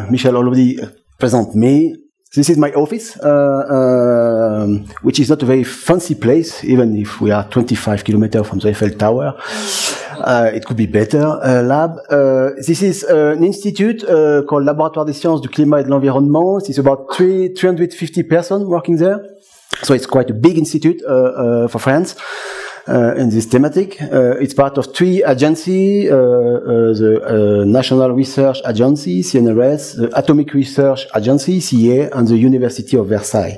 Michel already presented me. This is my office, which is not a very fancy place, even if we are 25 kilometers from the Eiffel Tower. It could be better lab. This is an institute called Laboratoire des Sciences du Climat et de l'Environnement. It's about 350 persons working there. So it's quite a big institute for France. In this thematic. It's part of three agencies, the National Research Agency, CNRS, the Atomic Research Agency, CEA, and the University of Versailles.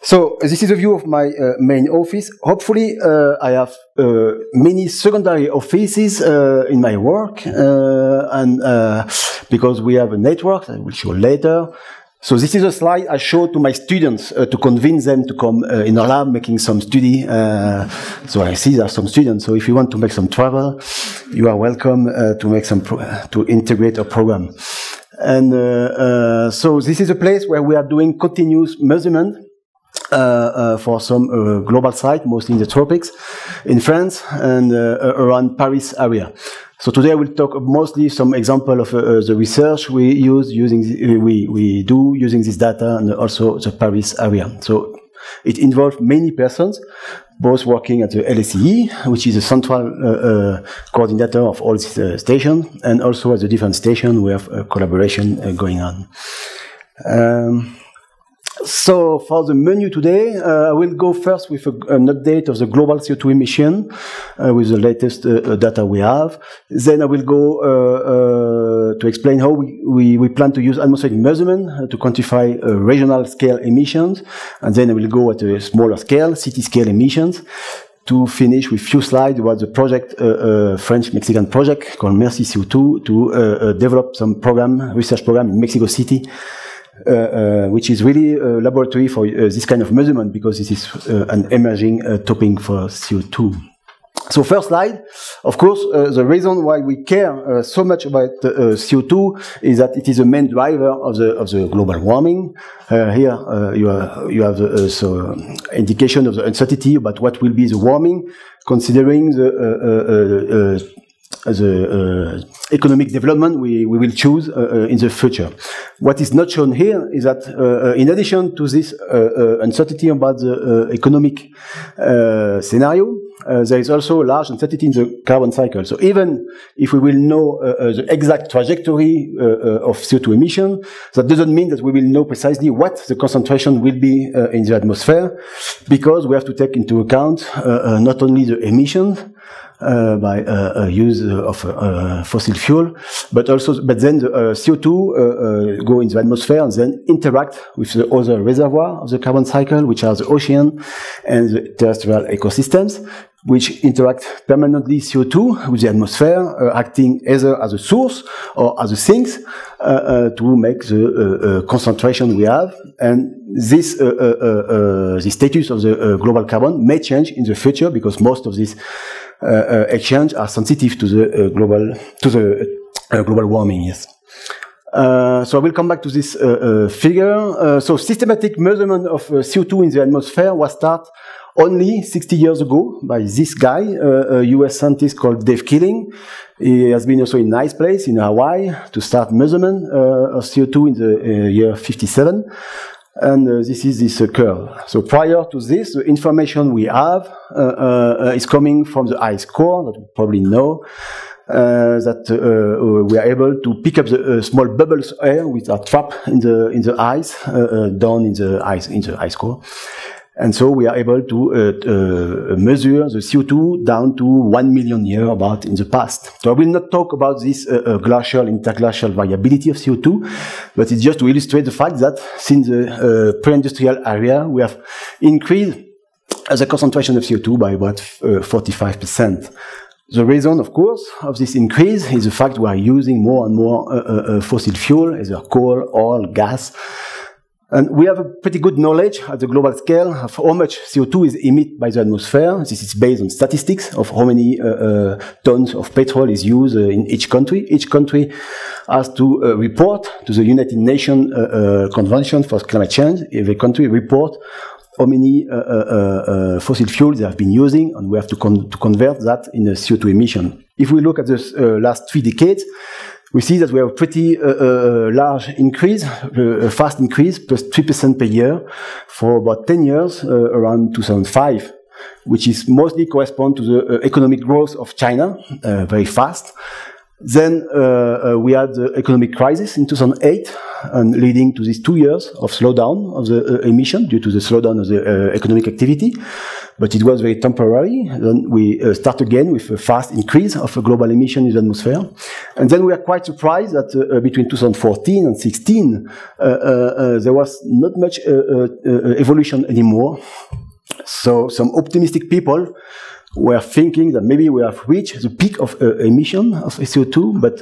So this is a view of my main office. Hopefully, I have many secondary offices in my work, and because we have a network, I will show later. So this is a slide I show to my students to convince them to come in our lab making some study. So I see there are some students. So if you want to make some travel, you are welcome to make some to integrate a program. And so this is a place where we are doing continuous measurement for some global site, mostly in the tropics, in France and around Paris area. So today I will talk mostly some example of the research we use we do using this data and also the Paris area. So it involves many persons, both working at the LSE, which is a central coordinator of all these stations, and also at the different stations we have a collaboration going on. So for the menu today, I will go first with an update of the global CO2 emission with the latest data we have. Then I will go to explain how we plan to use atmospheric measurement to quantify regional scale emissions. And then I will go at a smaller scale, city scale emissions, to finish with few slides about the project, French-Mexican project called Merci CO2 to develop some research program in Mexico City, which is really a laboratory for this kind of measurement because this is an emerging topic for CO2. So first slide, of course, the reason why we care so much about CO2 is that it is the main driver of the global warming. Here you have the indication of the uncertainty about what will be the warming, considering the economic development we will choose in the future. What is not shown here is that in addition to this uncertainty about the economic scenario, there is also a large uncertainty in the carbon cycle. So even if we will know the exact trajectory of CO2 emission, that doesn't mean that we will know precisely what the concentration will be in the atmosphere, because we have to take into account not only the emissions by use of fossil fuel, but then the CO2 go in the atmosphere and then interact with the other reservoir of the carbon cycle, which are the ocean and the terrestrial ecosystems, which interact permanently CO2 with the atmosphere, acting either as a source or as a sink to make the concentration we have. And this the status of the global carbon may change in the future because most of these exchange are sensitive to the global warming. Yes. So I will come back to this figure. So systematic measurement of CO2 in the atmosphere was started only 60 years ago by this guy, a US scientist called Dave Keeling. He has been also in a nice place in Hawaii to start measurement of CO2 in the year 57. And this is this curve. So prior to this, the information we have is coming from the ice core that you probably know. That we are able to pick up the small bubbles of air which are trapped in the ice down in the ice core. And so we are able to measure the CO2 down to 1 million years about in the past. So I will not talk about this glacial, interglacial variability of CO2, but it's just to illustrate the fact that since the pre-industrial area, we have increased the concentration of CO2 by about 45%. The reason, of course, of this increase is the fact we are using more and more fossil fuel, either coal, oil, gas. And we have a pretty good knowledge at the global scale of how much CO2 is emitted by the atmosphere. This is based on statistics of how many tons of petrol is used in each country. Each country has to report to the United Nations Convention for Climate Change. Every country report how many fossil fuels they have been using, and we have to convert that in a CO2 emission. If we look at the last 3 decades, we see that we have a pretty large increase, a fast increase, plus 3% per year for about 10 years, around 2005, which is mostly correspond to the economic growth of China, very fast. Then we had the economic crisis in 2008, and leading to these 2 years of slowdown of the emission due to the slowdown of the economic activity. But it was very temporary. Then we start again with a fast increase of global emission in the atmosphere. And then we are quite surprised that between 2014 and 2016, there was not much evolution anymore. So some optimistic people were thinking that maybe we have reached the peak of emission of CO2, but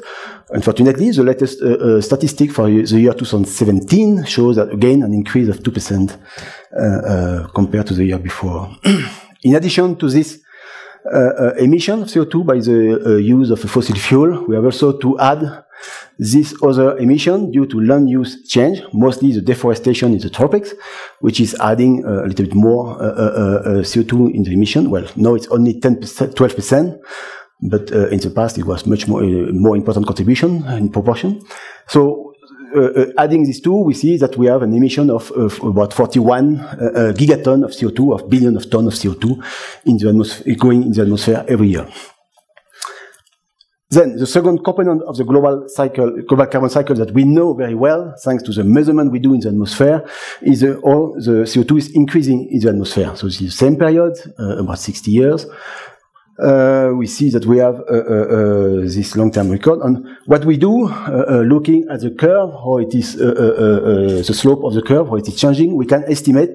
unfortunately, the latest statistic for the year 2017 shows that again an increase of 2% compared to the year before. In addition to this emission of CO2 by the use of fossil fuel, we have also to add this other emission due to land use change, mostly the deforestation in the tropics, which is adding a little bit more CO2 in the emission. Well, now it's only 10%, 12%, but in the past it was much more important contribution in proportion. So adding these two, we see that we have an emission of about 41 gigaton of CO2, of billion of tons of CO2 in the atmosphere, going in the atmosphere every year. Then the second component of the global carbon cycle that we know very well, thanks to the measurement we do in the atmosphere, is all the CO2 is increasing in the atmosphere. So this is the same period, about 60 years. We see that we have this long-term record. And what we do, looking at the curve, how it is, the slope of the curve, how it is changing, we can estimate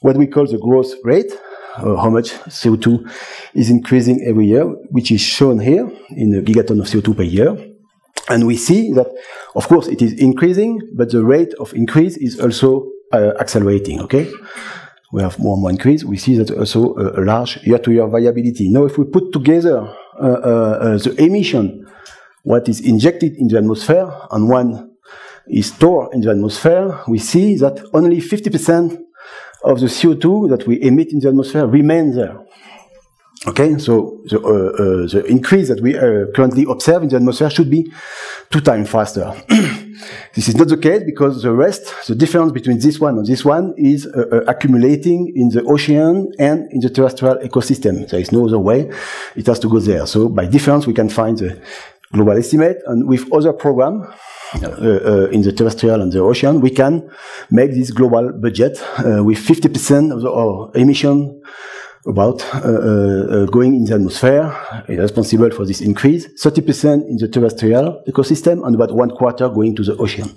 what we call the growth rate, how much CO2 is increasing every year, which is shown here in a gigaton of CO2 per year. And we see that, of course, it is increasing, but the rate of increase is also accelerating, okay? We have more and more increase. We see that also a large year-to-year variability. Now, if we put together the emission, what is injected in the atmosphere, and one is stored in the atmosphere, we see that only 50% of the CO2 that we emit in the atmosphere remains there. Okay, so the increase that we currently observe in the atmosphere should be 2 times faster. This is not the case because the rest, the difference between this one and this one is accumulating in the ocean and in the terrestrial ecosystem. There is no other way. It has to go there. So by difference, we can find the global estimate, and with other programs, in the terrestrial and the ocean, we can make this global budget with 50% of our emission about going in the atmosphere, responsible for this increase, 30% in the terrestrial ecosystem, and about 1/4 going to the ocean.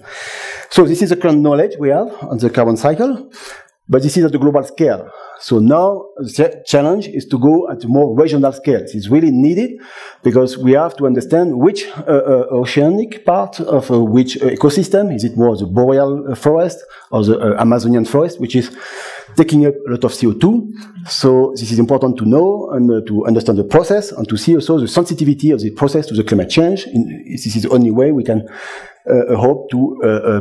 So this is the current knowledge we have on the carbon cycle, but this is at the global scale. So now the challenge is to go at a more regional scale. It's really needed because we have to understand which oceanic part of which ecosystem. Is it more the boreal forest or the Amazonian forest, which is taking up a lot of CO2. So this is important to know and to understand the process and to see also the sensitivity of the process to the climate change. This is the only way we can hope to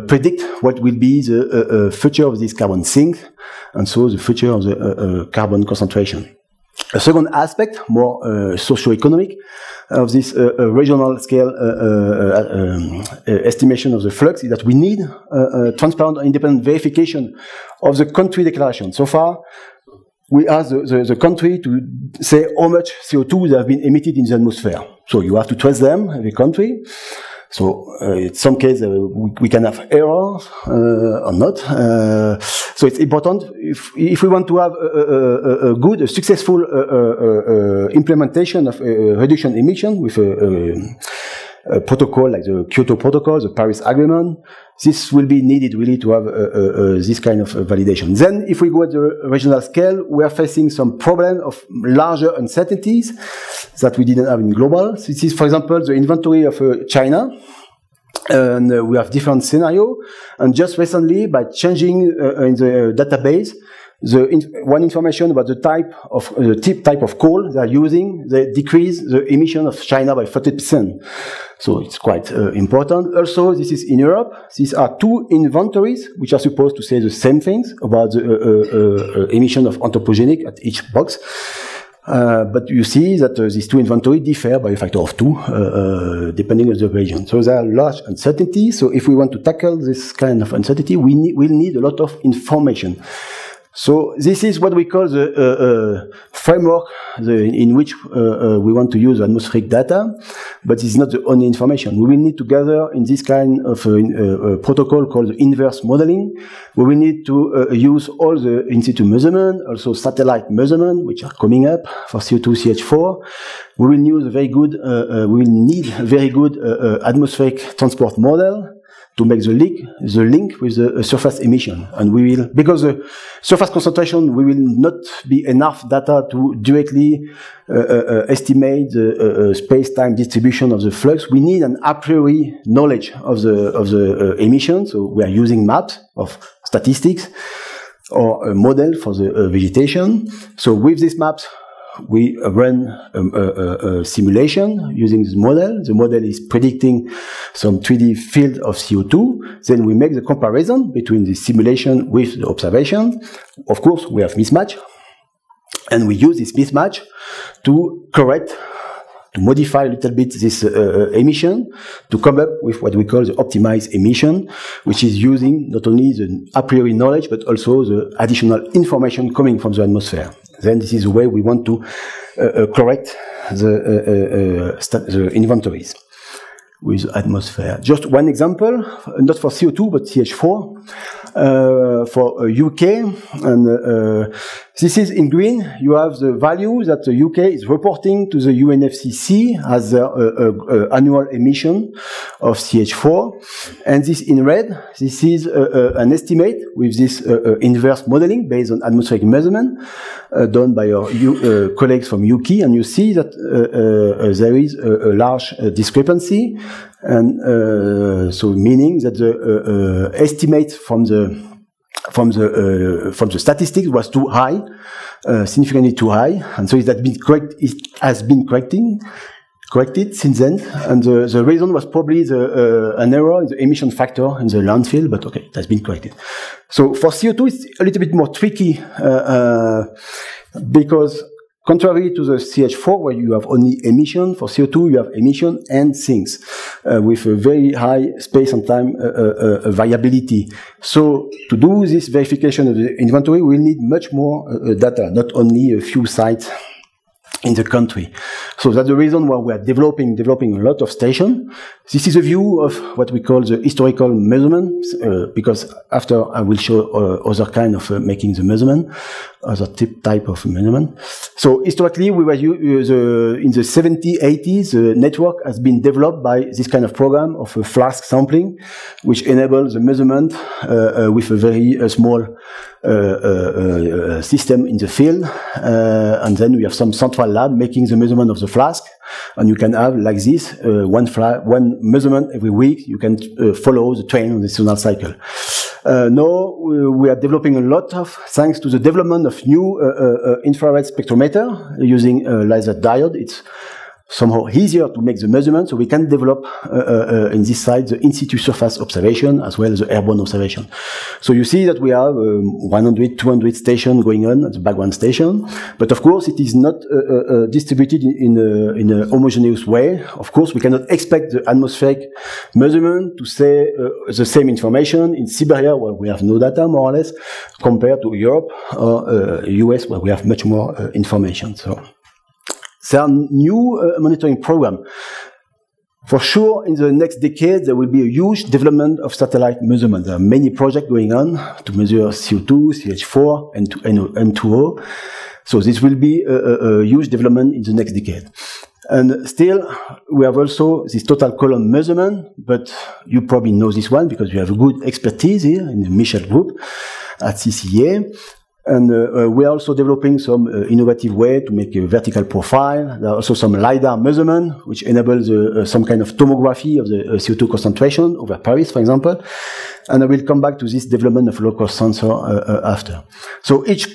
predict what will be the future of this carbon sink, and so the future of the carbon concentration. A second aspect, more socio-economic, of this regional scale estimation of the flux is that we need transparent and independent verification of the country declaration. So far, we ask the country to say how much CO2 they have been emitted in the atmosphere. So you have to trust them, every country. So in some cases we can have errors or not. So it's important if we want to have a good, a successful implementation of reduction emission with a protocol like the Kyoto Protocol, the Paris Agreement. This will be needed really to have this kind of validation. Then, if we go at the regional scale, we are facing some problem of larger uncertainties that we didn't have in global. So this is, for example, the inventory of China. And we have different scenarios. And just recently, by changing in the database, one information about the type of coal they are using, they decrease the emission of China by 30%. So it's quite important. Also, this is in Europe. These are two inventories which are supposed to say the same things about the emission of anthropogenic at each box. But you see that these two inventories differ by a factor of 2, depending on the region. So there are large uncertainty. So if we want to tackle this kind of uncertainty, we'll need a lot of information. So this is what we call the framework in which we want to use atmospheric data, but it's not the only information. We will need to gather in this kind of protocol called the inverse modeling. We will need to use all the in-situ measurement, also satellite measurement, which are coming up for CO2, CH4. We will use a very good, we will need a very good atmospheric transport model to make the link with the surface emission. And we will, because the surface concentration, we will not be enough data to directly estimate the space-time distribution of the flux. We need an a priori knowledge of the emission. So we are using maps of statistics or a model for the vegetation. So with these maps, we run a simulation using this model. The model is predicting some 3D field of CO2. Then we make the comparison between the simulation with the observation. Of course, we have mismatch. And we use this mismatch to correct, to modify a little bit this emission, to come up with what we call the optimized emission, which is using not only the a priori knowledge, but also the additional information coming from the atmosphere. Then this is the way we want to correct the inventories with atmosphere. Just one example, not for CO2, but CH4, for UK. And this is in green. You have the value that the UK is reporting to the UNFCCC as their annual emission of CH4. And this in red, this is an estimate with this inverse modeling based on atmospheric measurement done by our colleagues from UK. And you see that there is a large discrepancy. And so meaning that the estimate from the statistics was too high, significantly too high, and so it has been corrected since then. And the reason was probably an error in the emission factor in the landfill, but okay, it has been corrected. So for CO2, it's a little bit more tricky because contrary to the CH4, where you have only emission, for CO2 you have emission and sinks with a very high space and time variability. So to do this verification of the inventory, we need much more data, not only a few sites in the country. So that's the reason why we are developing a lot of stations. This is a view of what we call the historical measurement, because after I will show other kind of making the measurement, other type of measurement. So historically, we were in the 70s, 80s, the network has been developed by this kind of program of a flask sampling, which enables the measurement with a very small system in the field, and then we have some central lab making the measurement of the flask, and you can have like this one measurement every week. You can follow the trend on the seasonal cycle. Now we are developing a lot of, thanks to the development of new infrared spectrometer using laser diode. It's somehow easier to make the measurement, so we can develop in this side the in-situ surface observation as well as the airborne observation. So you see that we have 100, 200 stations going on at the background station, but of course it is not distributed in a homogeneous way. Of course, we cannot expect the atmospheric measurement to say the same information in Siberia, where we have no data, more or less, compared to Europe or US, where we have much more information. So there are new monitoring programs. For sure, in the next decade, there will be a huge development of satellite measurement. There are many projects going on to measure CO2, CH4, and N2O. So this will be a huge development in the next decade. And still, we have also this total column measurement, but you probably know this one because you have a good expertise here in the Michel group at CCA. And we are also developing some innovative way to make a vertical profile. There are also some LiDAR measurement, which enables some kind of tomography of the CO2 concentration over Paris, for example. And I will come back to this development of low-cost sensor after. So each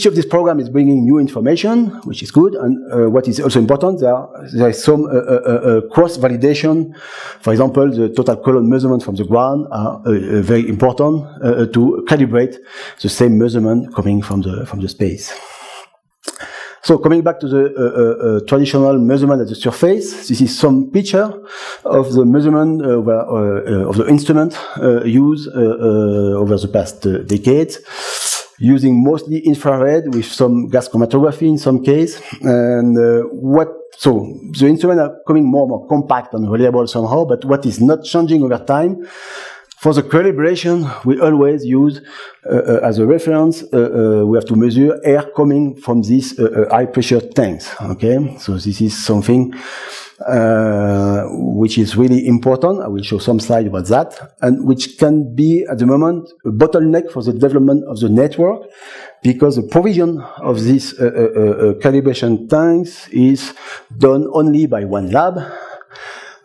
of these programs is bringing new information, which is good. And what is also important, there is some cross-validation. For example, the total column measurement from the ground are very important to calibrate the same measurement coming from the space. So coming back to the traditional measurement at the surface, this is some picture of the measurement of the instrument used over the past decades, using mostly infrared with some gas chromatography in some case. And so the instruments are becoming more and more compact and reliable somehow, but what is not changing over time, for the calibration, we always use as a reference, we have to measure air coming from these high pressure tanks. Okay, so this is something which is really important. I will show some slides about that, and which can be at the moment a bottleneck for the development of the network, because the provision of these calibration tanks is done only by one lab.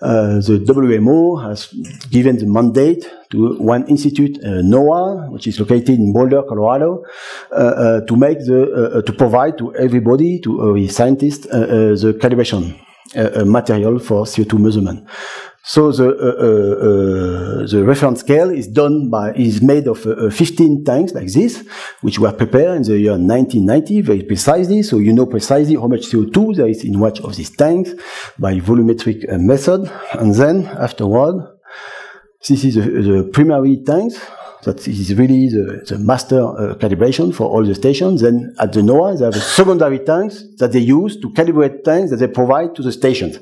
The WMO has given the mandate to one institute, NOAA, which is located in Boulder, Colorado, to provide to everybody, to every scientist, the calibration material for CO2 measurement. So the reference scale is made of 15 tanks like this, which were prepared in the year 1990 very precisely. So you know precisely how much CO2 there is in each of these tanks by volumetric method. And then afterward, this is the primary tanks. That is really the master calibration for all the stations. Then at the NOAA, they have secondary tanks that they use to calibrate tanks that they provide to the stations.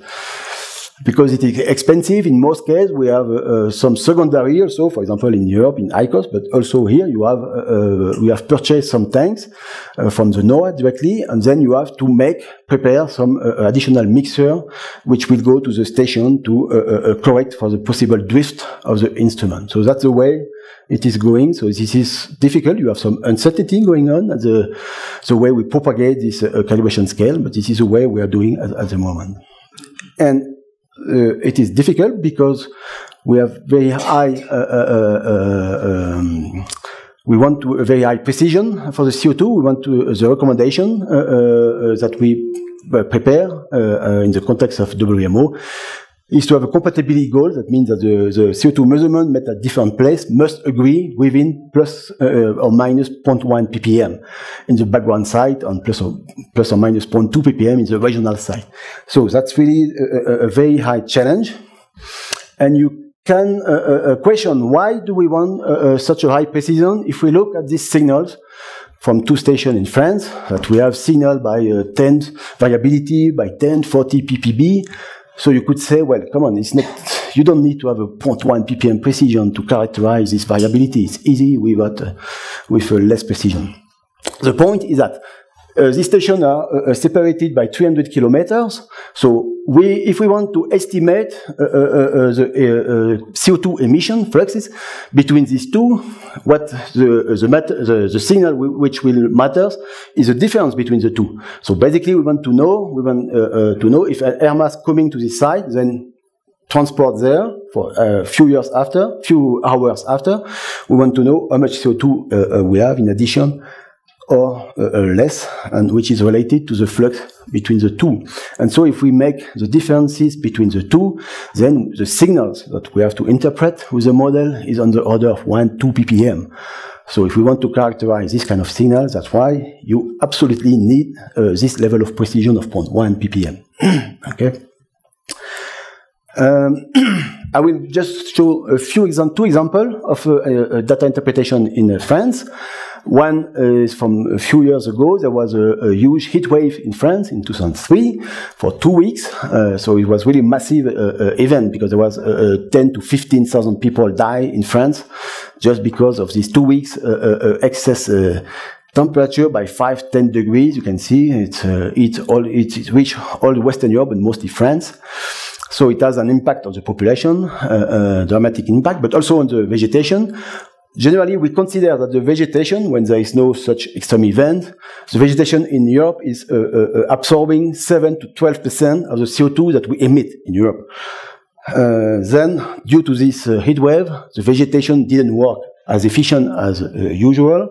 Because it is expensive, in most cases, we have some secondary also, for example, in Europe, in ICOS, but also here we have purchased some tanks from the NOAA directly, and then you have to prepare some additional mixer, which will go to the station to correct for the possible drift of the instrument. So that's the way it is going. So this is difficult. You have some uncertainty going on at the way we propagate this calibration scale, but this is the way we are doing at the moment. And it is difficult because we have very high, we want a very high precision for the CO2. We want the recommendation that we prepare in the context of WMO is to have a compatibility goal. That means that the CO2 measurement made at different place must agree within plus or minus 0.1 ppm in the background site and plus or minus 0.2 ppm in the regional site. So that's really a very high challenge. And you can question, why do we want such a high precision? If we look at these signals from two stations in France, that we have signal by 10 variability by 10, 40 ppb. So you could say, well, come on, it's not, you don't need to have a 0.1 ppm precision to characterize this variability. It's easy with less precision. The point is that these stations are separated by 300 kilometers. So if we want to estimate the CO2 emission fluxes between these two, what the signal which will matter is the difference between the two. So basically, we want to know if an air mass coming to this site, then transport there for a few hours after. We want to know how much CO2 we have in addition or less, and which is related to the flux between the two. And so if we make the differences between the two, then the signals that we have to interpret with the model is on the order of 1-2 ppm. So if we want to characterize this kind of signals, that's why you absolutely need this level of precision of 0.1 ppm. Okay. I will just show two examples of data interpretation in France. One is from a few years ago. There was a huge heat wave in France in 2003 for 2 weeks. So it was really massive event because there was 10 to 15,000 people die in France just because of these 2 weeks excess temperature by 5-10 degrees. You can see it reached all Western Europe and mostly France. So it has an impact on the population, dramatic impact, but also on the vegetation. Generally, we consider that the vegetation, when there is no such extreme event, the vegetation in Europe is absorbing 7 to 12% of the CO2 that we emit in Europe. Then, due to this heat wave, the vegetation didn't work as efficient as usual.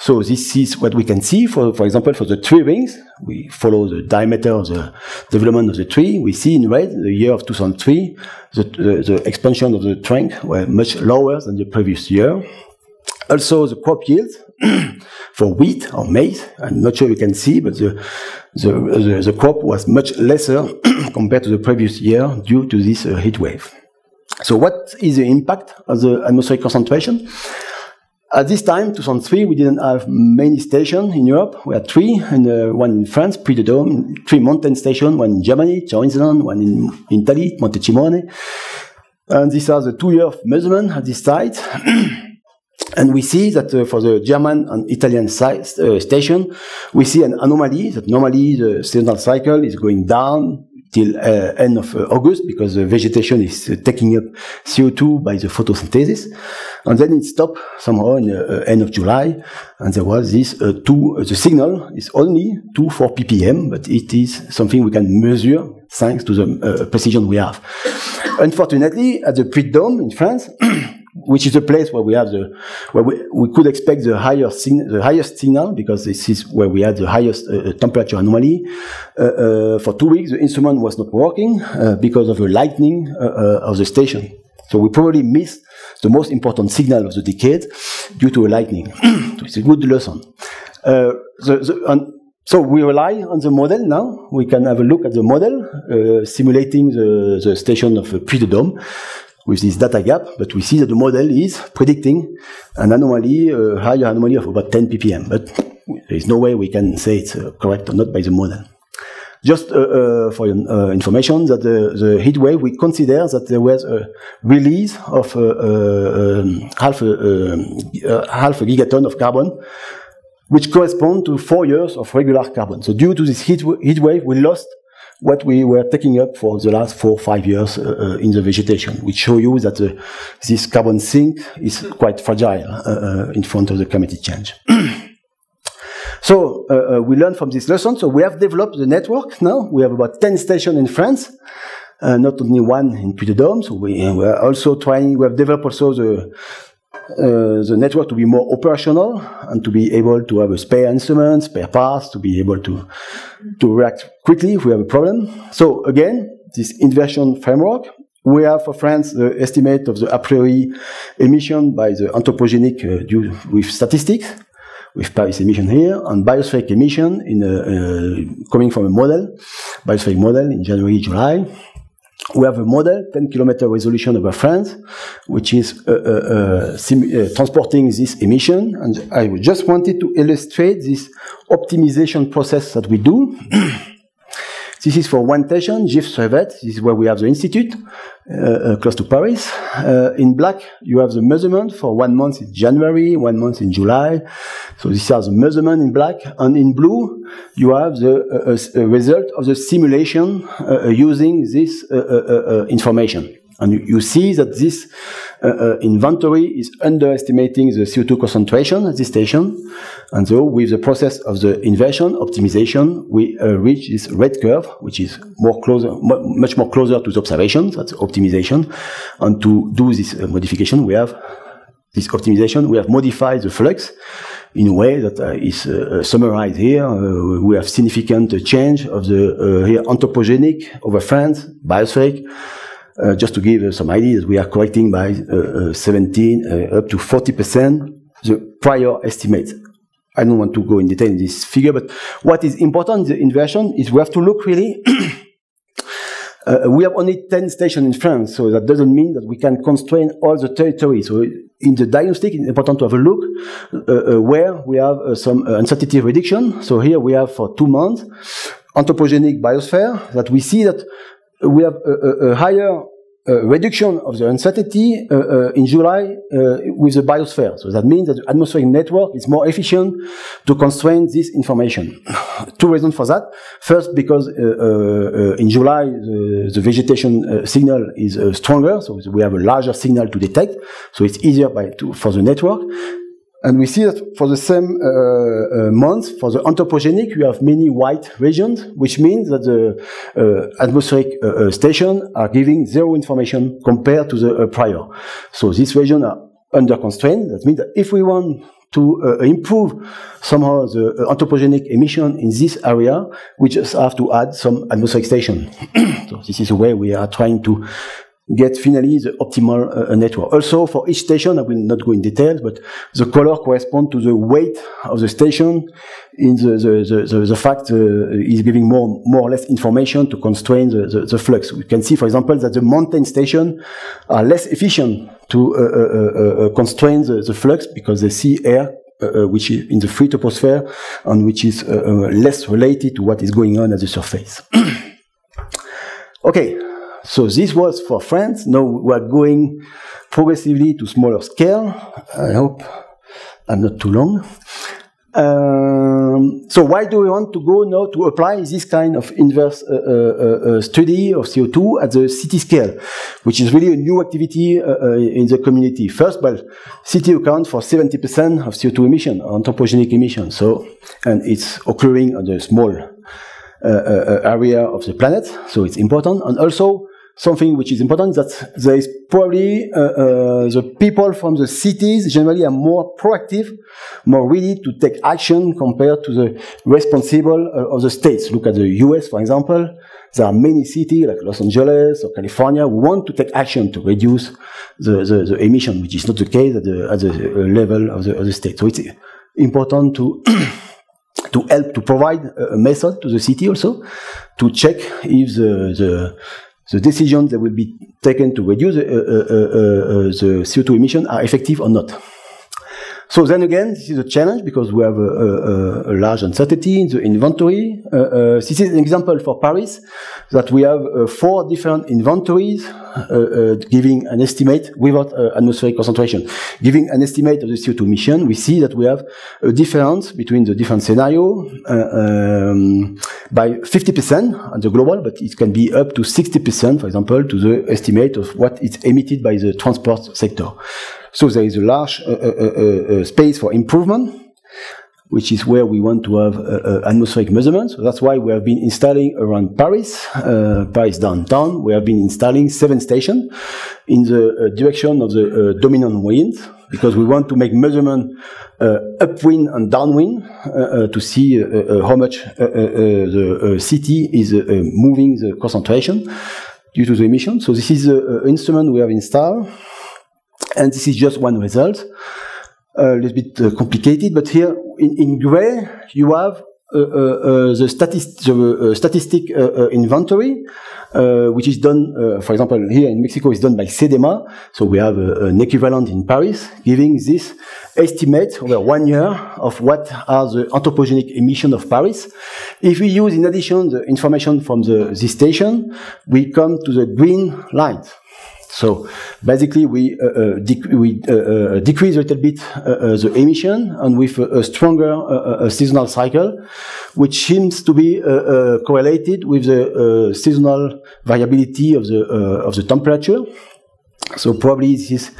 So this is what we can see, for example, for the tree rings. We follow the diameter of the development of the tree. We see in red, the year of 2003, the expansion of the trunk were much lower than the previous year. Also, the crop yields for wheat or maize. I'm not sure you can see, but the crop was much lesser compared to the previous year due to this heat wave. So what is the impact of the atmospheric concentration? At this time, 2003, we didn't have many stations in Europe. We had 3, and one in France, Puy de Dôme, 3 mountain stations, one in Germany, Zollverein, one in Italy, Montecimone. And these are the 2-year measurement at this site. And we see that for the German and Italian station, we see an anomaly, that normally the seasonal cycle is going down till end of August, because the vegetation is taking up CO2 by the photosynthesis. And then it stopped somehow in the end of July, and there was this the signal is only 2-4 ppm, but it is something we can measure thanks to the precision we have. Unfortunately, at the Puy de Dôme in France, which is the place where we have where we could expect the highest signal, because this is where we had the highest temperature anomaly. For 2 weeks, the instrument was not working because of the lightning of the station. So we probably missed the most important signal of the decade due to a lightning. So it's a good lesson. So we rely on the model now. We can have a look at the model simulating the station of Puy de Dôme with this data gap, but we see that the model is predicting an anomaly, a higher anomaly of about 10 ppm, but there is no way we can say it's correct or not by the model. Just for your information, that the heat wave, we consider that there was a release of half a gigaton of carbon, which correspond to 4 years of regular carbon. So due to this heat wave, we lost what we were taking up for the last 4 or 5 years in the vegetation, which show you that this carbon sink is quite fragile in front of the climatic change. So we learned from this lesson. So we have developed the network now. We have about 10 stations in France, not only 1 in Puy de Dôme. So we are also trying. We have developed also the network to be more operational and to be able to have a spare instruments, spare parts, to be able to react quickly if we have a problem. So again, this inversion framework, we have for France the estimate of the a priori emission by the anthropogenic with statistics, with Paris emission here, and biospheric emission coming from a model, biospheric model in January, July. We have a model, 10-kilometer resolution over France, which is transporting this emission. And I just wanted to illustrate this optimization process that we do. This is for one station, Gif-Servet. This is where we have the institute, close to Paris. In black, you have the measurement for 1 month in January, 1 month in July. So these are the measurement in black. And in blue, you have the result of the simulation using this information. And you see that this inventory is underestimating the CO2 concentration at this station. And so with the process of the inversion, optimization, we reach this red curve, which is much more closer to the observations, that's optimization. And to do this modification, we have this optimization, we have modified the flux in a way that is summarized here. We have significant change of the here anthropogenic over France, biospheric. Just to give some ideas, we are correcting by 17 up to 40% the prior estimate. I don't want to go in detail in this figure, but what is important in the inversion is we have to look really. We have only 10 stations in France, so that doesn't mean that we can constrain all the territory. So in the diagnostic, it's important to have a look where we have some uncertainty reduction. So here we have for 2 months anthropogenic biosphere that we see that we have a higher reduction of the uncertainty in July with the biosphere. So that means that the atmospheric network is more efficient to constrain this information. 2 reasons for that. First, because in July the vegetation signal is stronger, so we have a larger signal to detect, so it's easier for the network. And we see that for the same month, for the anthropogenic, you have many white regions, which means that the atmospheric stations are giving 0 information compared to the prior. So these regions are under constraint. That means that if we want to improve somehow the anthropogenic emission in this area, we just have to add some atmospheric station. So this is a way we are trying to get finally the optimal network. Also, for each station, I will not go in details, but the color corresponds to the weight of the station. In the fact is giving more or less information to constrain the flux. We can see, for example, that the mountain stations are less efficient to constrain the flux because they see air which is in the free troposphere and which is less related to what is going on at the surface. Okay, so this was for France. Now we are going progressively to smaller scale. I hope I'm not too long. So why do we want to go now to apply this kind of inverse study of CO2 at the city scale, which is really a new activity in the community? First, well, city accounts for 70% of CO2 emission, anthropogenic emission. So, and it's occurring on the small area of the planet, so it's important. And also, something which is important is that there is probably the people from the cities generally are more proactive, more ready to take action compared to the responsible of the states. Look at the US, for example. There are many cities like Los Angeles or California who want to take action to reduce the emission, which is not the case at the level of the state. So it's important to to help to provide a method to the city also to check if the decisions that will be taken to reduce the CO2 emission are effective or not. So then again, this is a challenge because we have a large uncertainty in the inventory. This is an example for Paris that we have 4 different inventories giving an estimate without atmospheric concentration. Giving an estimate of the CO2 emission, we see that we have a difference between the different scenarios by 50% on the global, but it can be up to 60%, for example, to the estimate of what is emitted by the transport sector. So there is a large space for improvement, which is where we want to have atmospheric measurements. So that's why we have been installing around Paris, Paris downtown. We have been installing 7 stations in the direction of the dominant wind, because we want to make measurement upwind and downwind to see how much the city is moving the concentration due to the emission. So this is the instrument we have installed. And this is just one result, a little bit complicated, but here in gray you have the statistic inventory, which is done, for example, here in Mexico is done by CEDEMA. So we have an equivalent in Paris, giving this estimate over 1 year of what are the anthropogenic emissions of Paris. If we use in addition the information from this station, we come to the green line. So basically, we decrease a little bit the emission, and with a stronger seasonal cycle, which seems to be correlated with the seasonal variability of the temperature. So probably this is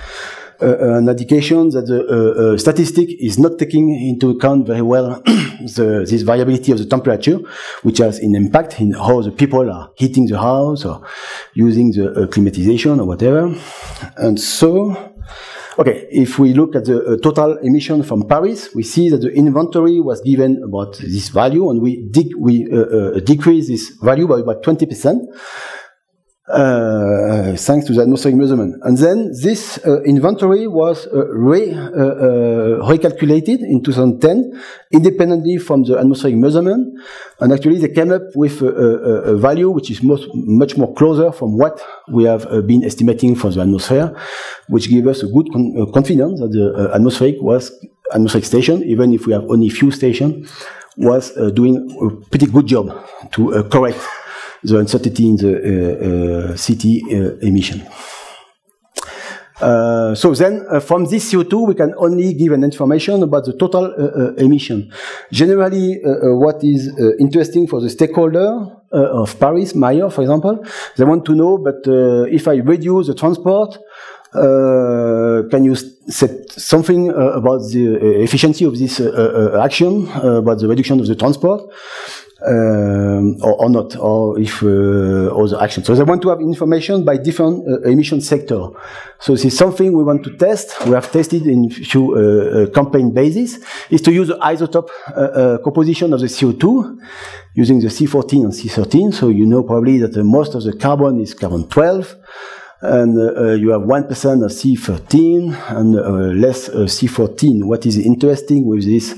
an indication that the statistic is not taking into account very well this variability of the temperature, which has an impact in how the people are heating the house or using the climatization or whatever. And so, okay, if we look at the total emission from Paris, we see that the inventory was given about this value, and we decrease this value by about 20%. Thanks to the atmospheric measurement. And then this inventory was recalculated in 2010 independently from the atmospheric measurement, and actually they came up with a value which is much more closer from what we have been estimating for the atmosphere, which gave us a good confidence that the atmospheric station, even if we have only few stations, was doing a pretty good job to correct the uncertainty in the city emission. So then, from this CO2, we can only give an information about the total emission. Generally, what is interesting for the stakeholder of Paris, Mayor, for example, they want to know, but if I reduce the transport, can you say something about the efficiency of this action, about the reduction of the transport? Or not, or if other actions. So they want to have information by different emission sector. So this is something we want to test. We have tested in few campaign basis, is to use the isotope composition of the CO2 using the C14 and C13. So you know probably that most of the carbon is carbon 12. and you have 1% of C13 and less C14. What is interesting with this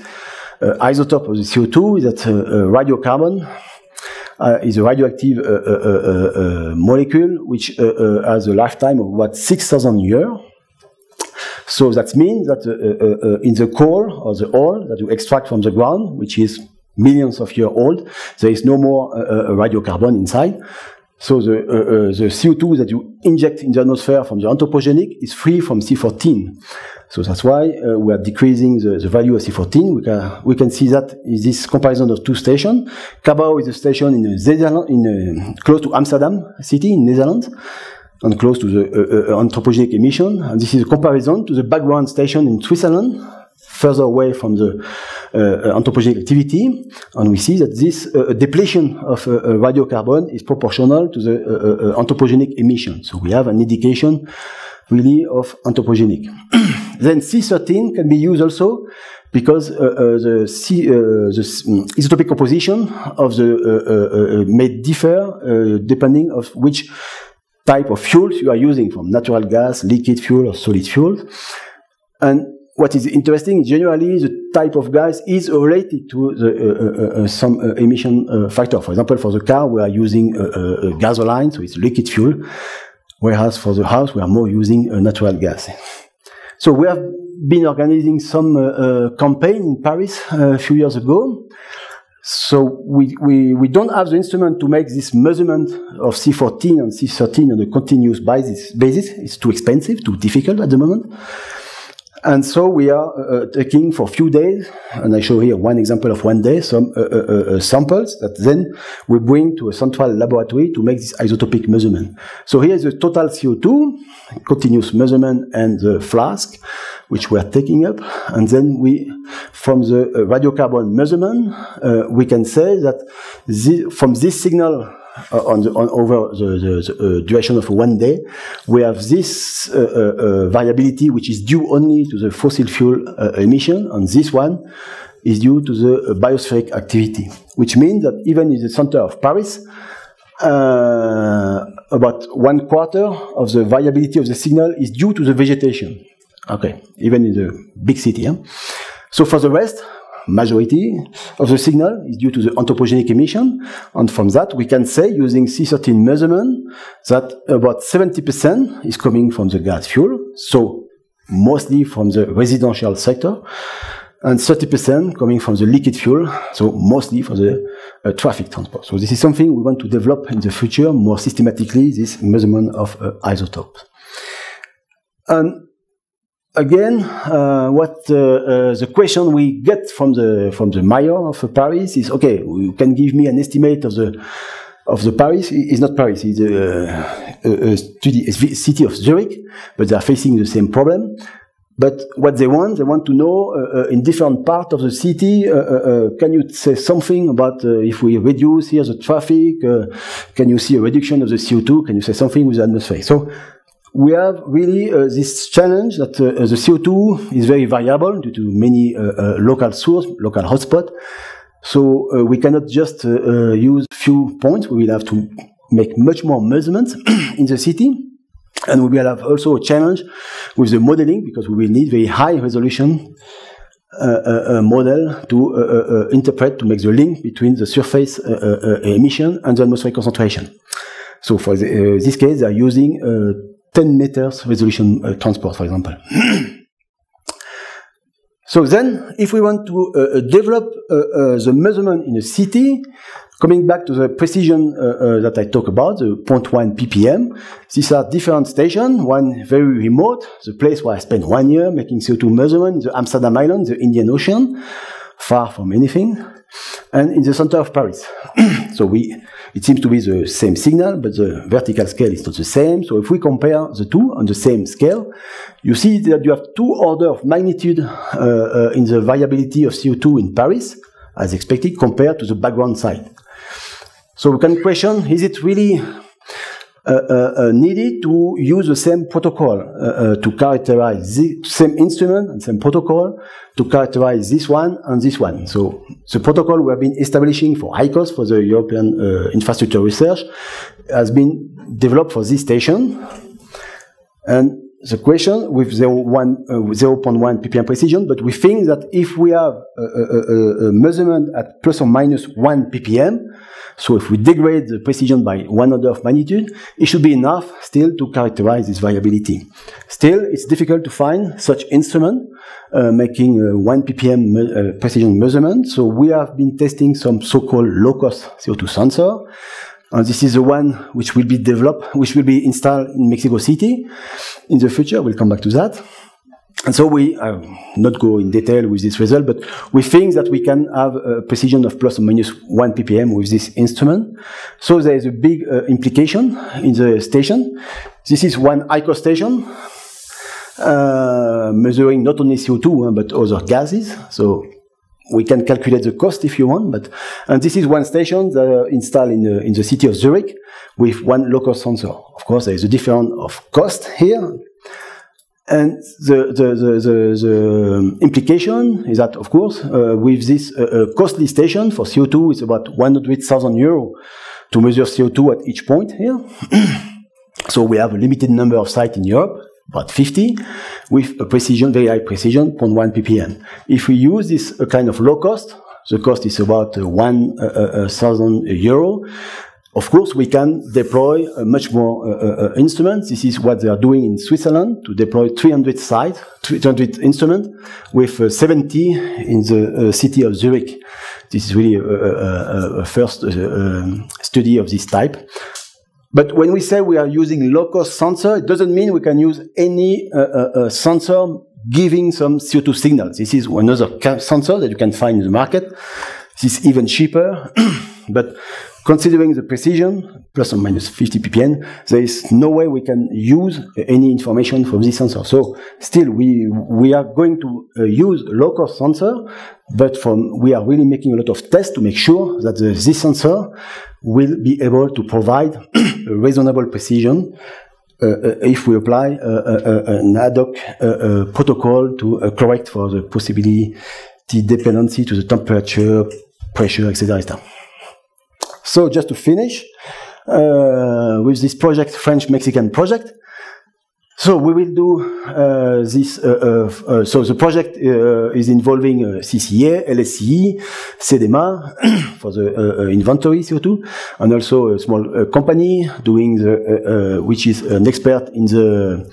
isotope of the CO2 is that radiocarbon is a radioactive molecule which has a lifetime of about 6,000 years. So that means that in the core or the ore that you extract from the ground, which is millions of years old, there is no more radiocarbon inside. So the CO2 that you inject in the atmosphere from the anthropogenic is free from C14. So that's why we are decreasing the value of C14. We can see that in this comparison of two stations. Cabau is a station in close to Amsterdam city in Netherlands, and close to the anthropogenic emission. And this is a comparison to the background station in Switzerland, further away from the anthropogenic activity. And we see that this depletion of radiocarbon is proportional to the anthropogenic emission. So we have an indication really of anthropogenic. Then C13 can be used also because the isotopic composition of the may differ depending of which type of fuels you are using, from natural gas, liquid fuel, or solid fuel. And what is interesting, generally, the type of gas is related to the, some emission factor. For example, for the car, we are using gasoline, so it's liquid fuel, whereas for the house, we are more using natural gas. So we have been organizing some campaign in Paris a few years ago. So we don't have the instrument to make this measurement of C14 and C13 on a continuous basis. It's too expensive, too difficult at the moment. And so we are taking for a few days, and I show here one example of one day, some samples that then we bring to a central laboratory to make this isotopic measurement. So here is the total CO2, continuous measurement, and the flask, which we are taking up. And then from the radiocarbon measurement, we can say that from this signal over the duration of one day, we have this variability which is due only to the fossil fuel emission, and this one is due to the biospheric activity, which means that even in the center of Paris, about 1/4 of the variability of the signal is due to the vegetation. Okay, even in the big city. Huh? So for the rest, majority of the signal is due to the anthropogenic emission, and from that we can say, using C13 measurement, that about 70% is coming from the gas fuel, so mostly from the residential sector, and 30% coming from the liquid fuel, so mostly for the traffic transport. So this is something we want to develop in the future more systematically, this measurement of isotopes. And again, the question we get from the mayor of Paris is, okay, you can give me an estimate of the Paris. It's not Paris, it's a city of Zurich, but they are facing the same problem. But what they want to know in different parts of the city, can you say something about if we reduce here the traffic, can you see a reduction of the CO2, can you say something with the atmosphere? So we have really this challenge that the CO2 is very variable due to many local sources, local hotspots. So we cannot just use few points. We will have to make much more measurements in the city. And we will have also a challenge with the modeling, because we will need very high resolution model to interpret, to make the link between the surface emission and the atmospheric concentration. So for this case, they are using 10 meters resolution transport, for example. So then, if we want to develop the measurement in a city, coming back to the precision that I talked about, the 0.1 ppm, these are different stations, one very remote, the place where I spent 1 year making CO2 measurement, the Amsterdam Island, the Indian Ocean, far from anything, and in the center of Paris. So it seems to be the same signal, but the vertical scale is not the same. So if we compare the two on the same scale, you see that you have 2 orders of magnitude in the variability of CO2 in Paris, as expected, compared to the background site. So we can question, is it really needed to use the same protocol to characterize the same instrument and same protocol to characterize this one and this one? So the protocol we have been establishing for ICOS, for the European Infrastructure Research, has been developed for this station. And the question with 0.1 ppm precision, but we think that if we have a measurement at plus or minus 1 ppm, so if we degrade the precision by 1 order of magnitude, it should be enough still to characterize this variability. Still, it's difficult to find such instrument making 1 ppm precision measurement. So we have been testing some so-called low-cost CO2 sensor. This is the one which will be developed, which will be installed in Mexico City in the future. We'll come back to that. And so we not go in detail with this result, but we think that we can have a precision of plus or minus 1 ppm with this instrument. So there is a big implication in the station. This is one ICOS station measuring not only CO2 but other gases. So we can calculate the cost if you want, and this is one station that installed in the city of Zurich with one low-cost sensor. Of course, there is a difference of cost here. And the implication is that, of course, with this costly station for CO2, it's about 100,000 euros to measure CO2 at each point here. So we have a limited number of sites in Europe, about 50, with a precision, very high precision, 0.1 ppm. If we use this kind of low cost, the cost is about 1,000 euro. Of course, we can deploy much more instruments. This is what they are doing in Switzerland, to deploy 300 sites, 300 instruments, with 70 in the city of Zurich. This is really a first study of this type. But when we say we are using low-cost sensor, it doesn't mean we can use any sensor giving some CO2 signals. This is another sensor that you can find in the market. This is even cheaper, but considering the precision, plus or minus 50 ppm, there is no way we can use any information from this sensor. So still, we are going to use low-cost sensor, but we are really making a lot of tests to make sure that this sensor will be able to provide a reasonable precision if we apply an ad hoc protocol to correct for the possibility dependency to the temperature, pressure, etc. So just to finish with this project, French-Mexican project. So we will do this. So the project is involving CCA, LSCE, CDMA for the inventory CO2, and also a small company doing which is an expert in the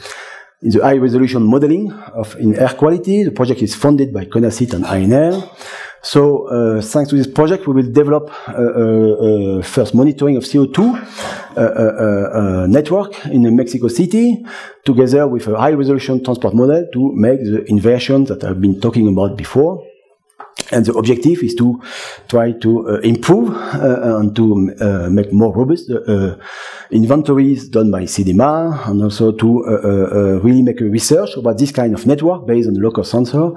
high resolution modeling in air quality. The project is funded by CONACYT and ANR. So thanks to this project, we will develop first monitoring of CO2 network in Mexico City, together with a high-resolution transport model to make the inversions that I've been talking about before. And the objective is to try to improve and to make more robust inventories done by CDMA, and also to really make a research about this kind of network based on local sensor,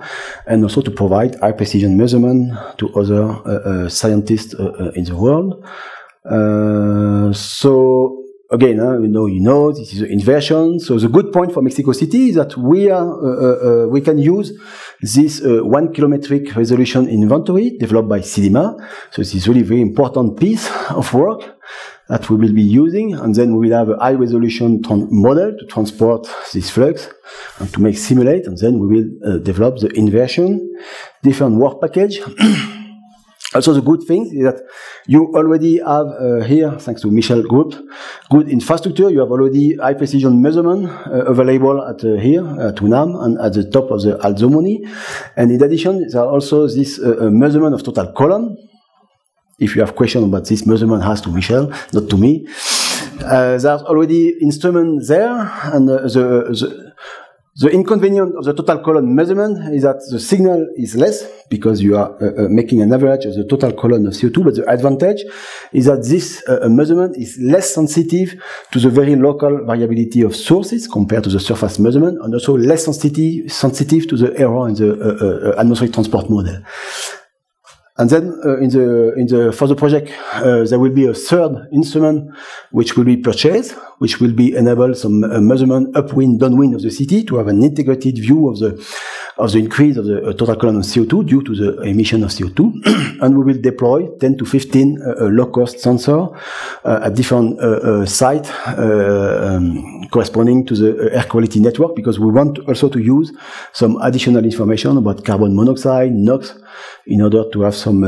and also to provide high precision measurement to other scientists in the world. So again, you know, this is an inversion. So the good point for Mexico City is that we can use this 1 kilometric resolution inventory developed by CDMA. So this is really a very important piece of work that we will be using. And then we will have a high resolution model to transport this flux and to simulate. And then we will develop the inversion, different work package. Also, the good thing is that you already have here, thanks to Michel Group, good infrastructure. You have already high precision measurement available at here at UNAM and at the top of the Alzomoni. And in addition, there are also this measurement of total column. If you have questions about this measurement, ask to Michel, not to me. There's already instrument there, and the inconvenience of the total column measurement is that the signal is less because you are making an average of the total column of CO2, but the advantage is that this measurement is less sensitive to the very local variability of sources compared to the surface measurement, and also less sensitive to the error in the atmospheric transport model. And then for the project, there will be a third instrument which will be purchased, which will be enable some measurement upwind, downwind of the city to have an integrated view of the increase of the total column of CO2 due to the emission of CO2, and we will deploy 10 to 15 low-cost sensors at different sites corresponding to the air quality network, because we want also to use some additional information about carbon monoxide, NOx, in order to have some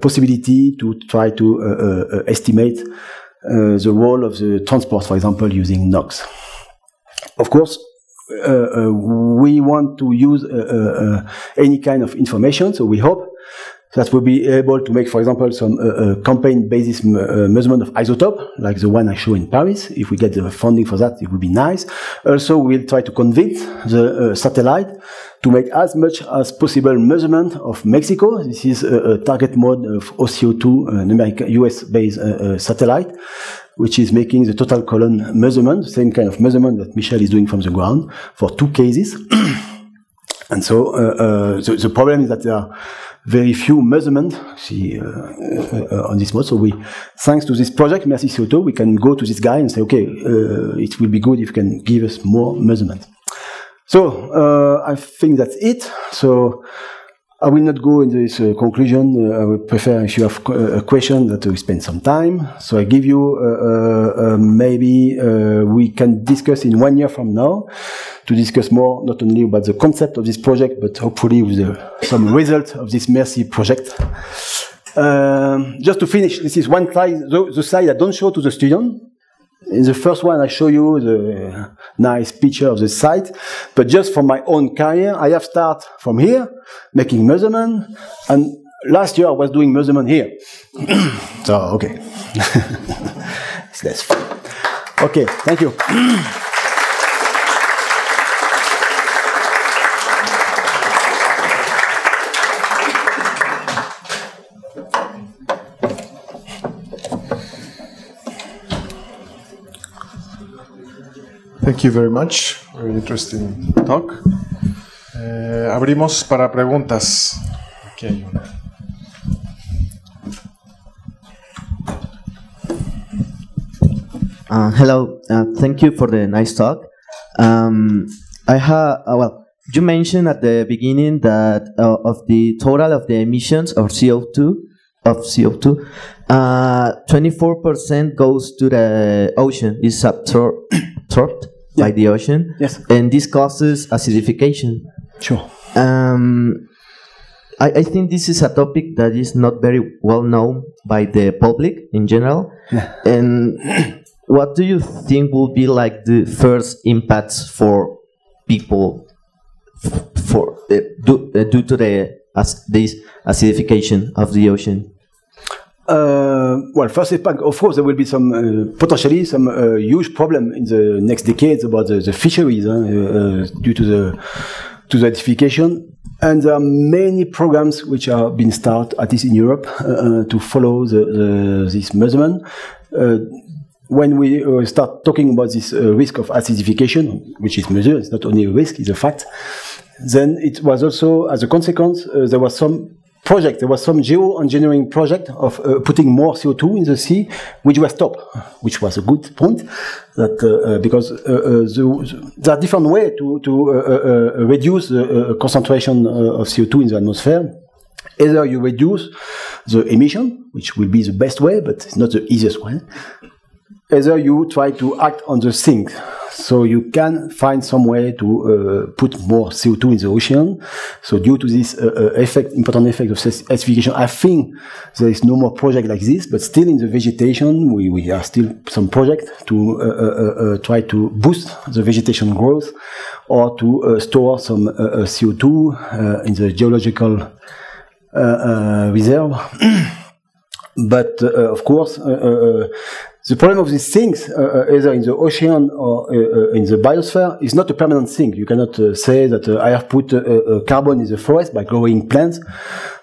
possibility to try to estimate the role of the transport, for example, using NOx. Of course, we want to use any kind of information, so we hope that we'll be able to make, for example, some campaign basis measurement of isotope, like the one I show in Paris. If we get the funding for that, it would be nice. Also, we'll try to convince the satellite to make as much as possible measurement of Mexico. This is a target mode of OCO2, an American US-based satellite, which is making the total column measurement, the same kind of measurement that Michel is doing from the ground for 2 cases. And so the problem is that there are very few measurements on this mode. So thanks to this project, Merci CO2, we can go to this guy and say, okay, it will be good if you can give us more measurement. So I think that's it. So I will not go into this conclusion. I would prefer, if you have a question, that we spend some time. So I give you maybe we can discuss in 1 year from now to discuss more, not only about the concept of this project, but hopefully with some result of this Merci project. Just to finish, this is one slide, the slide I don't show to the student. In the first one, I show you the nice picture of the site, but just from my own career, I have started from here, making measurement, and last year I was doing measurement here. So, okay. It's less fun. Okay, thank you. Thank you very much. Very interesting talk. Abrimos para preguntas. Aquí hay una. Hello. Thank you for the nice talk. You mentioned at the beginning that of the total of the emissions of CO2, 24% goes to the ocean. Is absorbed by the ocean. Yes. And this causes acidification. Sure. I think this is a topic that is not very well known by the public in general. Yeah. And what do you think will be like the first impacts for people due to this acidification of the ocean? Well, first impact, of course, there will be some potentially some huge problem in the next decades about the fisheries due to the acidification, and there are many programs which are being started, at least in Europe, to follow this measurement. When we start talking about this risk of acidification, which is measured, it's not only a risk, it's a fact. Then it was also, as a consequence, there was some geoengineering project of putting more CO2 in the sea, which was stopped, which was a good point, that because there are different ways to reduce the concentration of CO2 in the atmosphere. Either you reduce the emission, which will be the best way, but it's not the easiest way. Either you try to act on the sink. So you can find some way to put more CO2 in the ocean. So due to this important effect of acidification, I think there is no more project like this, but still in the vegetation, we are still some project to try to boost the vegetation growth or to store some CO2 in the geological reserve. But of course, the problem of these things, either in the ocean or in the biosphere, is not a permanent thing. You cannot say that I have put carbon in the forest by growing plants,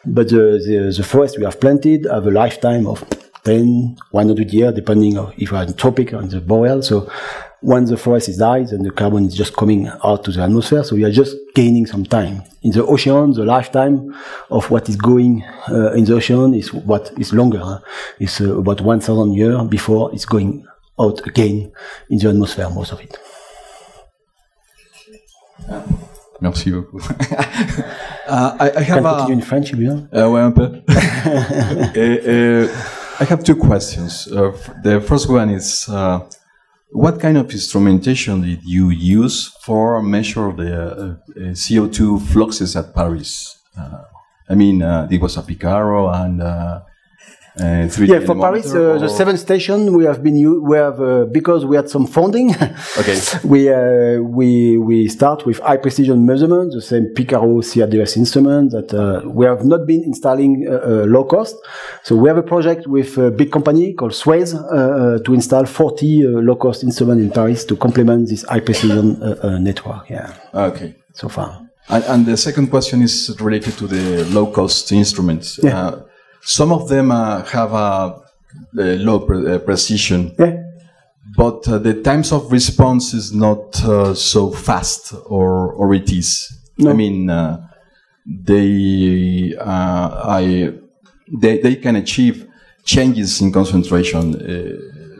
but the forest we have planted have a lifetime of 10, 100 years, depending on if you are in tropic or in the boreal. So once the forest is died, then the carbon is just coming out to the atmosphere. So we are just gaining some time. In the ocean, the lifetime of what is going in the ocean is what is longer. It's about 1,000 years before it's going out again in the atmosphere, most of it. Merci beaucoup. I Can have continue in French, bien. ouais, un peu. I have two questions. The first one is, what kind of instrumentation did you use for measure the CO2 fluxes at Paris? I mean, it was a Picaro and 3D Yeah, for Paris, the 7th station we have because we had some funding. Okay. we start with high precision measurements, the same Picaro CRDS instrument that we have not been installing low cost. So we have a project with a big company called Suez to install 40 low cost instruments in Paris to complement this high precision network. Yeah. Okay. So far. And the second question is related to the low cost instruments. Yeah. Some of them have a low precision, Yeah. but the times of response is not so fast, or it is. No. I mean, they can achieve changes in concentration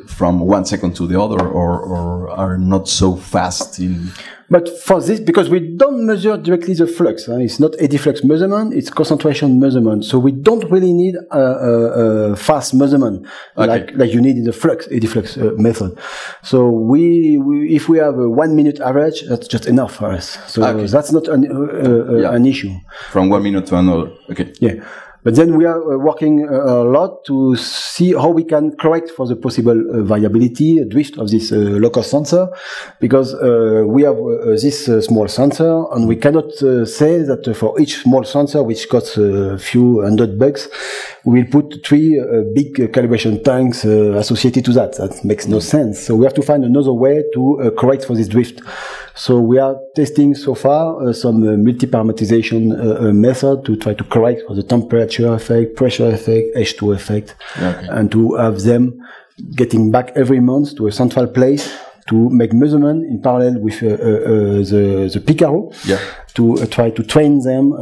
from 1 second to the other, or are not so fast in. But for this, because we don't measure directly the flux, it's not eddy flux measurement, it's concentration measurement. So we don't really need a fast measurement like you need in the eddy flux method. So if we have a 1 minute average, that's just enough for us. So that's not an issue. From 1 minute to another. Okay. Yeah. But then we are working a lot to see how we can correct for the possible variability, drift of this low-cost sensor, because we have this small sensor, and we cannot say that for each small sensor, which costs a few hundred bucks, we will put 3 big calibration tanks associated to that. That makes no sense. So we have to find another way to correct for this drift. So we are testing so far some multi-parameterization method to try to correct for the temperature effect, pressure effect, H2 effect, and to have them getting back every month to a central place to make measurement in parallel with the Picaro, to try to train them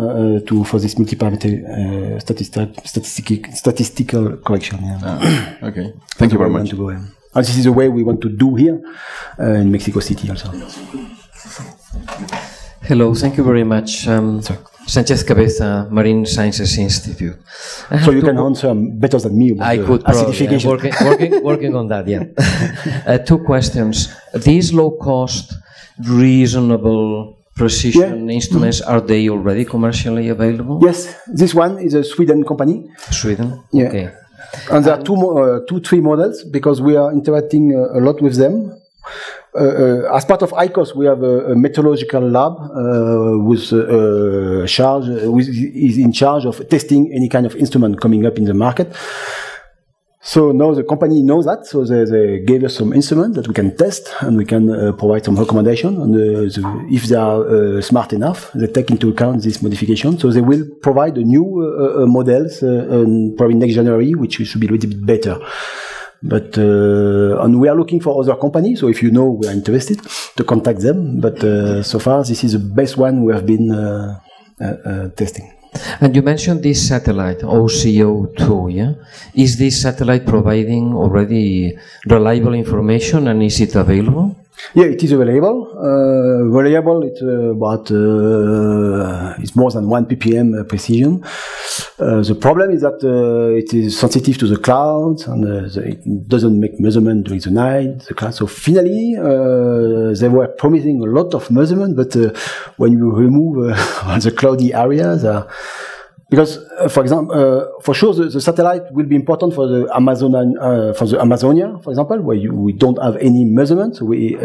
for this multi-parameter statistical correction. Yeah. Okay, thank you very much. And this is the way we want to do here in Mexico City also. Hello, thank you very much. Sanchez Cabeza, Marine Sciences Institute. So you can answer better than me. I could probably, working on that, yeah. 2 questions. These low-cost, reasonable precision instruments, are they already commercially available? Yes, this one is a Sweden company. Sweden? Yeah. Okay. And there are 3 models because we are interacting a lot with them. As part of ICOS, we have a meteorological lab is in charge of testing any kind of instrument coming up in the market. So now the company knows that, so they gave us some instruments that we can test and we can provide some recommendation. And if they are smart enough, they take into account this modification. So they will provide a new models probably next January, which should be a little bit better. But and we are looking for other companies. So if you know we are interested, to contact them. But so far, this is the best one we have been testing. And you mentioned this satellite, OCO2, yeah? Is this satellite providing already reliable information, and is it available? Yeah, it is available. Variable, it's about it's more than 1 ppm precision. The problem is that it is sensitive to the clouds, and it doesn't make measurement during the night. The cloud. So finally, they were promising a lot of measurement, but when you remove all the cloudy areas, because, for example, for sure the satellite will be important for the Amazonia, for example, where we don't have any measurement. So we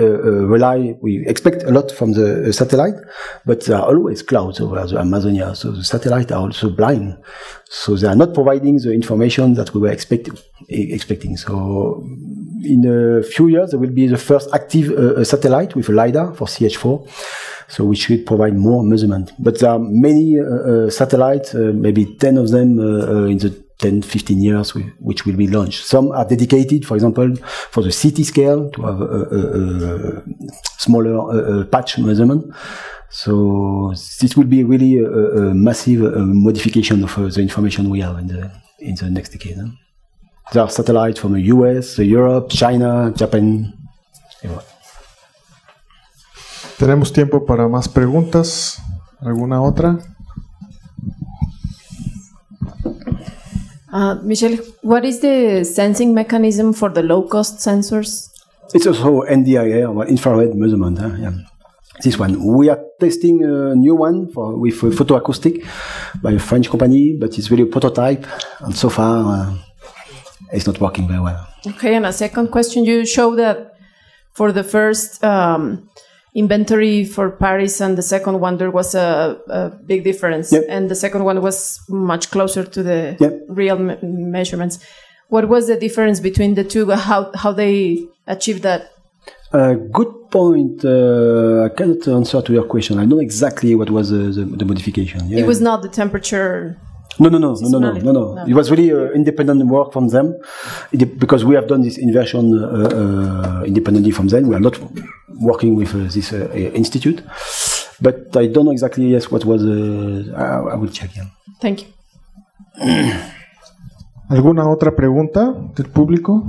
expect a lot from the satellite, but there are always clouds over the Amazonia. So the satellites are also blind. So they are not providing the information that we were expecting. So in a few years, there will be the first active satellite with a LiDAR for CH4. So we should provide more measurement. But there are many satellites, maybe 10 of them in the 10-15 years, which will be launched. Some are dedicated, for example, for the city scale, to have a smaller patch measurement. So this will be really a massive modification of the information we have in the next decade. There are satellites from the US, Europe, China, Japan, everywhere. Tenemos tiempo para más preguntas. ¿Alguna otra? Michel, what is the sensing mechanism for the low-cost sensors? It's also NDIR, or infrared measurement. Yeah. This one. We are testing a new one with photoacoustic by a French company, but it's really a prototype, and so far it's not working very well. Okay, and a second question. You showed that for the first inventory for Paris and the second one, there was a big difference. Yep. And the second one was much closer to the Yep. real measurements. What was the difference between the two? How they achieved that? Good point. I cannot answer to your question. I know exactly what was the modification. Yeah. It was not the temperature. No. It was really independent work from them, because we have done this inversion independently from them. We are not working with this institute, but I don't know exactly what was. I will check. Yeah. Thank you. ¿Alguna otra pregunta del público?